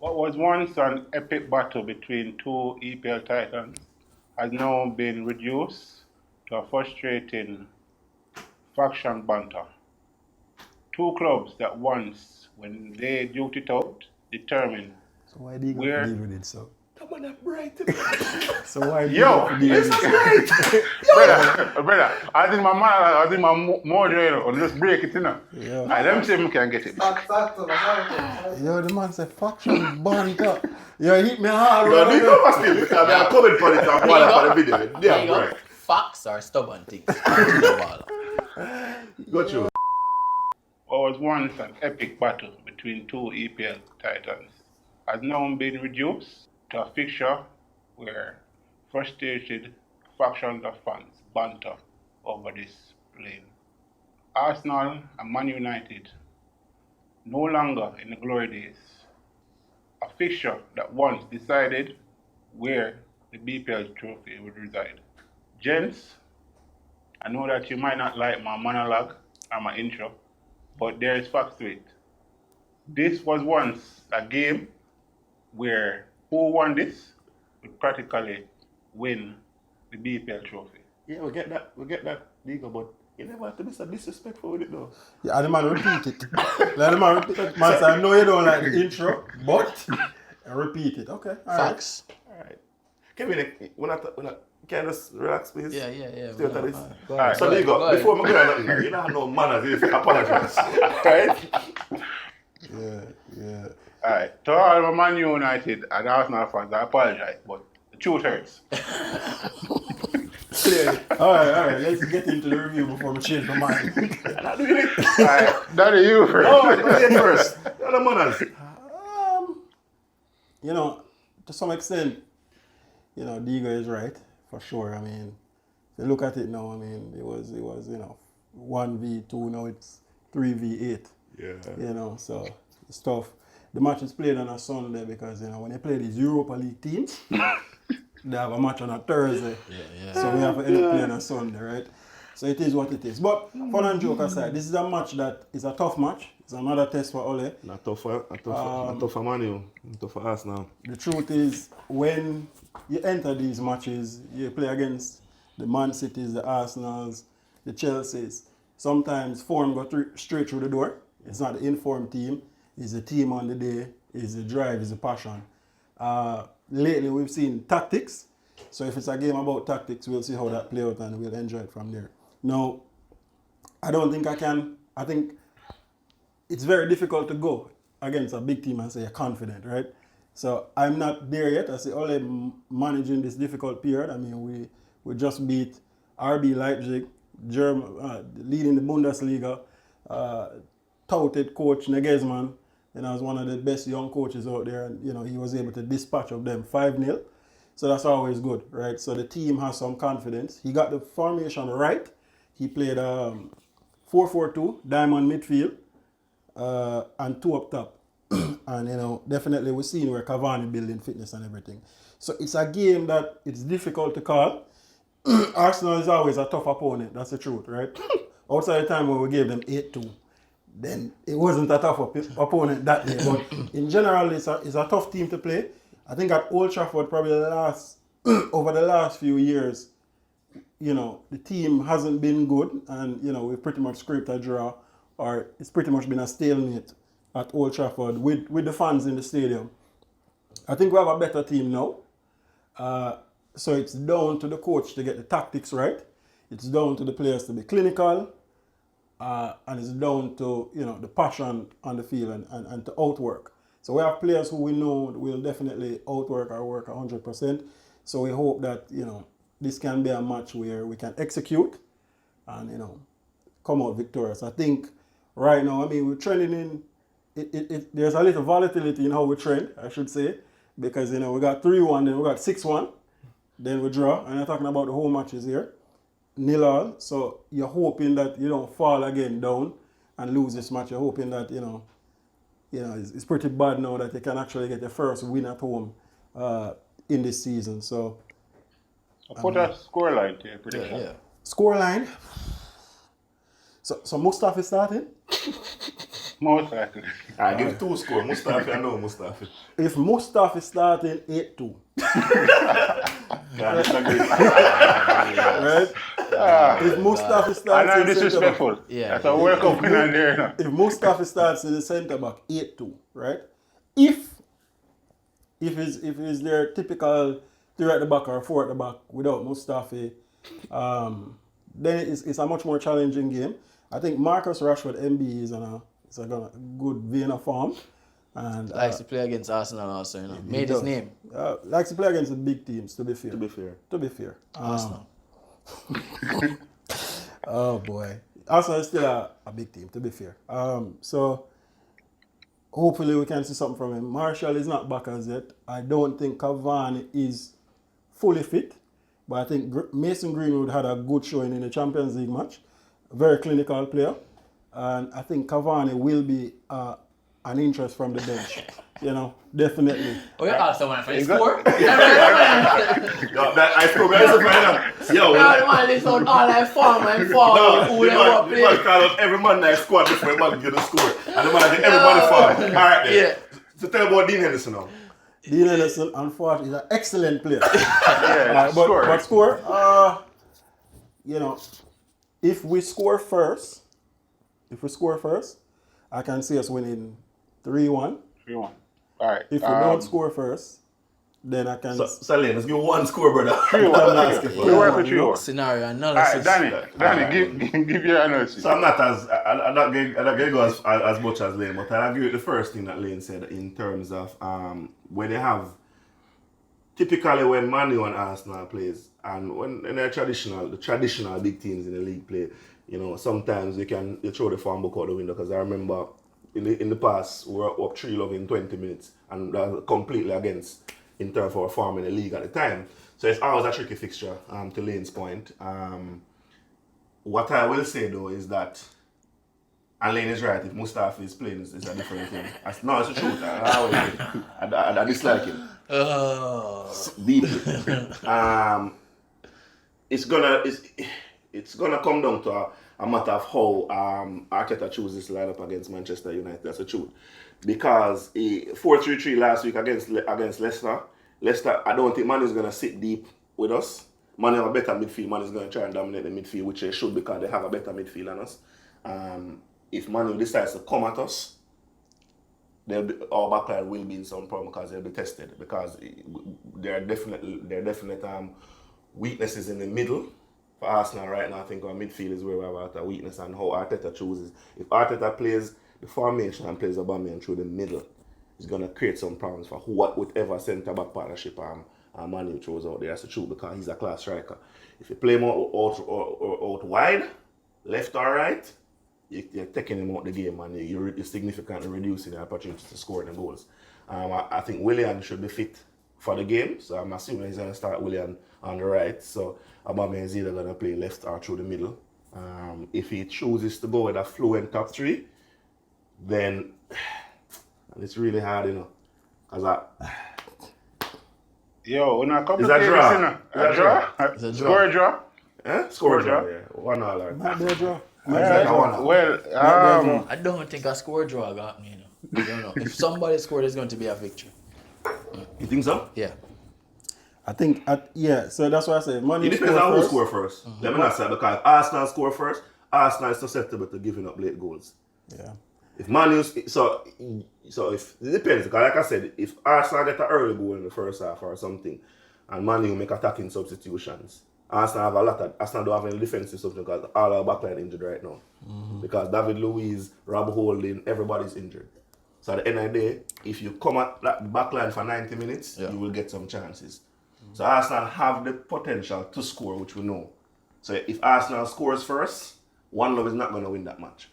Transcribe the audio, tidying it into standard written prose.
What was once an epic battle between two EPL titans has now been reduced to a frustrating faction banter. Two clubs that once, when they duked it out, determined So why do you go where... deal with it, so? Come on, that bright. So why do you Yo, go deal with it, brother, I think my mojo, you know, and just break it, you know. Yeah. I them say we can get it back. Yo, the man said faction banter. Yo, hit me hard. Yo, do you know what's still? Because I comment on it and go on the video. There you Yeah, go. right. Facts are stubborn things. Got you. What was once an epic battle between two EPL titans has now been reduced to a fixture where frustrated factions of fans banter over this lane. Arsenal and Man United no longer in the glory days. A fixture that once decided where the BPL trophy would reside. Gents, I know that you might not like my monologue and my intro, but there is facts to it. This was once a game where who won this would practically win the BPL trophy. Yeah, we get that, DEEGO, but you never have to be so disrespectful with it though. Yeah, and the man repeat it. Like the man repeat it. Man say, I know you don't like the intro, but repeat it. Okay, all right. Facts. Alright. Kevin, can you just relax, please? Yeah. Stay with this. Go ahead, So go DEEGO, ahead. before we go on nothing, you don't have no manners if you apologize. Right? Yeah. Alright, to all my Man United and Arsenal fans, I apologize, but the truth hurts. Clearly. All right. Let's get into the review before we change my mind. Not doing it. Alright, that is you first. Oh, go ahead first. The other manners. You know, to some extent, you know, DEEGO is right, for sure. I mean, if you look at it now, I mean, it was, you know, 1v2, now it's 3v8. Yeah. You know, so it's tough. The match is played on a Sunday because, you know, when they play these Europa League teams, they have a match on a Thursday. Yeah. So we have to end up playing on Sunday, right? So it is what it is. But fun and joke aside, this is a match that is a tough match. It's another test for Ole. Not tough for Man U, tough for Arsenal. The truth is, when you enter these matches, you play against the Man Cities, the Arsenals, the Chelseas. Sometimes form go straight through the door. It's not the informed team. It's the team on the day. It's the drive. It's the passion. Lately, we've seen tactics. So if it's a game about tactics, we'll see how that plays out and we'll enjoy it from there. Now, I don't think I can. I think it's very difficult to go against a big team and say you're confident, right? So I'm not there yet. I say Ole managing this difficult period. I mean, we just beat RB Leipzig, leading the Bundesliga, touted coach Nagelsmann, and as one of the best young coaches out there, and you know he was able to dispatch of them 5-0. So that's always good, right? So the team has some confidence. He got the formation right. He played 4-4-2, diamond midfield, and 2 up top. And you know, definitely we're seeing where Cavani building fitness and everything. So it's a game that it's difficult to call. Arsenal is always a tough opponent, that's the truth, right? Outside the time when we gave them 8-2, then it wasn't a tough opponent that day. But in general, it's a tough team to play. I think at Old Trafford, probably over the last few years, you know, the team hasn't been good, and you know, we've pretty much scraped a draw, or it's pretty much been a stalemate at Old Trafford with the fans in the stadium. I think we have a better team now. So it's down to the coach to get the tactics right. It's down to the players to be clinical, and it's down to, you know, the passion on the field and to outwork. So we have players who we know will definitely outwork our work 100%. So we hope that, you know, this can be a match where we can execute and, you know, come out victorious. I think right now, I mean, we're trending in, there's a little volatility in how we trend, I should say, because, you know, we got 3-1, then we got 6-1, then we draw, and I'm talking about the whole matches here, 0-0. So you're hoping that you don't fall again down and lose this match. You're hoping that, you know, it's pretty bad now that you can actually get your first win at home in this season. So put a scoreline to your prediction. Yeah. Scoreline. So Mustafi is starting? Most likely. I give 2 score. Mustafi, I know Mustafi. If Mustafi is starting, 8-2. Can't disagree. Right? If Mustafi starts I'm not in centre back, disrespectful. Yeah. That's a World Cup winner there. No? if Mustafi starts in the centre back, 8-2, right? If it's their typical 3 at the back or 4 at the back without Mustafi, then it's a much more challenging game. I think Marcus Rashford MB is on a good vein of form, and Likes to play against Arsenal also, you know. Made his does. name. Likes to play against the big teams. To be fair. To be fair. Arsenal. Oh boy, Arsenal is still a big team. To be fair. So hopefully we can see something from him. Martial is not back as yet. I don't think Cavani is fully fit, but I think Mason Greenwood had a good showing in the Champions League match. Very clinical player, and I think Cavani will be an interest from the bench. You know, definitely. Oh, you asked someone for his score? Yo, that I score better than that. Yo, Man, this out all I form and form. no, Who you they want must to play? call out every man that squad before you man get a score. And the man get everybody fall. Alright then. Yeah. So tell me about Dean Henderson now. Dean Henderson, unfortunately, is an excellent player. Yeah, But score, you know, if we score first, I can see us winning 3-1. 3-1. All right. If we don't score first, then I can. So Layne, let's give 1 score, brother. 3-1. We work with 3-1. Scenario All analysis. right, Danny, give your analysis. So I'm not going to go as much as Layne, but I agree with the first thing that Layne said in terms of when they have, typically when Man U and Arsenal plays, and when the traditional big teams in the league play, you know, sometimes you throw the form book out the window, because I remember in the past we were up 3-0 in 20 minutes, and that was completely against in terms of our form in the league at the time. So it's always a tricky fixture, to Layne's point. What I will say though is that, and Layne is right, if Mustafi is playing, it's a different thing. No, it's the truth. I dislike him. Deeply. It's gonna come down to a matter of how Arteta chooses this lineup against Manchester United. That's the truth. Because 4-3-3 last week against Leicester. Leicester, I don't think Man is gonna sit deep with us. Man have a better midfield. Man is gonna try and dominate the midfield, which they should, because they have a better midfield than us. If Man decides to come at us, our backline will be in some problem, because they'll be tested, because there are definite weaknesses in the middle. For Arsenal right now, I think our midfield is where we have a weakness, and how Arteta chooses. If Arteta plays the formation and plays Aubameyang through the middle, it's going to create some problems for whatever centre-back partnership Man U throws out there. That's the truth, because he's a class striker. If you play more out wide, left or right, you're taking him out the game, and you're significantly reducing the opportunity to score the goals. I think Willian should be fit for the game, so I'm assuming he's going to start Willian on the right. So Aubameyang is either going to play left or through the middle. If he chooses to go with a fluent top 3, then it's really hard, you know. Yo, when I come It's to a play draw. this, you know, It's a draw. It's a draw. Score a draw? Score draw. draw, yeah. 1-1. Might be a draw. Well, I don't think a score draw got me, you know. I don't know. If somebody scored, it's going to be a victory. You think so? Yeah. I think, so that's why I say Man U It depends on who first. score first. Let me not say, because Arsenal score first, Arsenal is susceptible to giving up late goals. Yeah. If Man U, so if it depends, because like I said, if Arsenal get an early goal in the first half or something, and Man U make attacking substitutions, Arsenal don't have any defensive substitutions, because all our backline injured right now. Because David Luiz, Rob Holding, everybody's injured. So at the end of the day, if you come at that backline for 90 minutes, you will get some chances. So Arsenal have the potential to score, which we know. So if Arsenal scores first, One Love is not going to win that match.